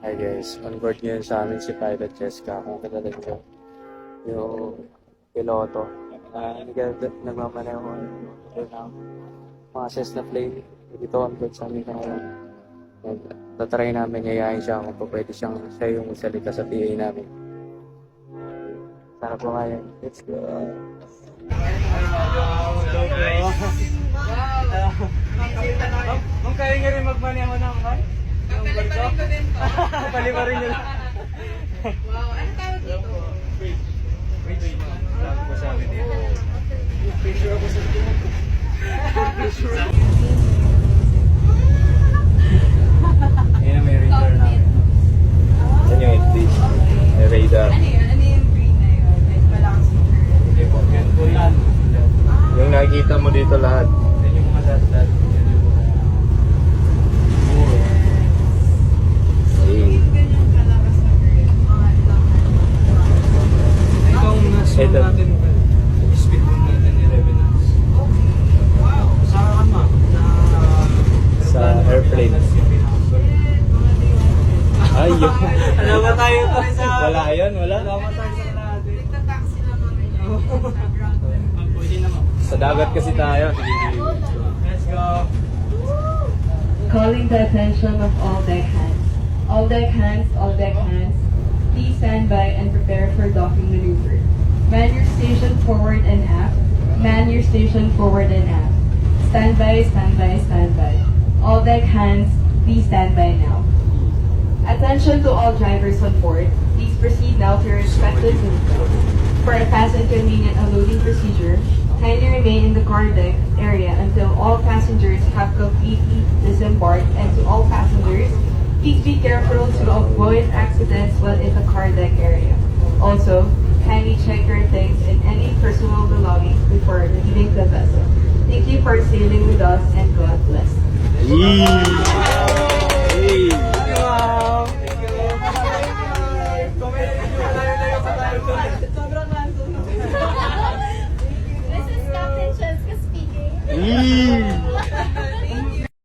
Hi guys, on board ngayon sa amin si Pilot Jessica. Kung kilala nyo, yung piloto. Nagmamaneho ng mga Cessna plane. Dito on board sa amin ngayon. Tatry namin, yayain siya kung pwede siya yung salita sa PA namin. Sana po ngayon. Let's go! Ma'am, kaya nga rin magmaneho ng kan? Paliparin ko din po. Paliparin nyo. Wow, ano tawag dito? Wait. Lagi ko sabi dito. Picture ako sa dito. Ayan na may radar namin. Ano yung please? May radar. Ano yun? Ano yung green na yun? Like, walang sticker. Hindi po, yan po yan. Yung nakikita mo dito lahat. Yan yung mga dot-dot. Yan yung mga muro. Yung ganyang kalakas na green, mga ilang Itong nasa Ito. natin, speed boom natin ni Revenants. Wow, saan ma? Sa airplane. Ay, yun. Alam ba tayo ito sa... Wala yun, wala. Alam ba tayo sa kalahati? Nagtataxi lang mga ganyan. Sa ground. Pwede naman. Sa dagat kasi tayo. Let's go. Calling the attention of all deck hands. All deck hands, please stand by and prepare for docking maneuver. Man your station forward and aft. Man your station forward and aft. Stand by, stand by, stand by. All deck hands, please stand by now. Attention to all drivers on board. Please proceed now to your respective vehicles. For a fast and convenient unloading procedure, kindly remain in the car deck area until all passengers have completely disembarked, and to all passengers, please be careful to avoid accidents while in the car deck area. Also, kindly check your things and any personal belongings before leaving the vessel. Thank you for sailing with us, and God bless. Wow! Thank you. Malayo-layo pa tayo doon. Sobrang random. This is Captain Cheska speaking. Yee!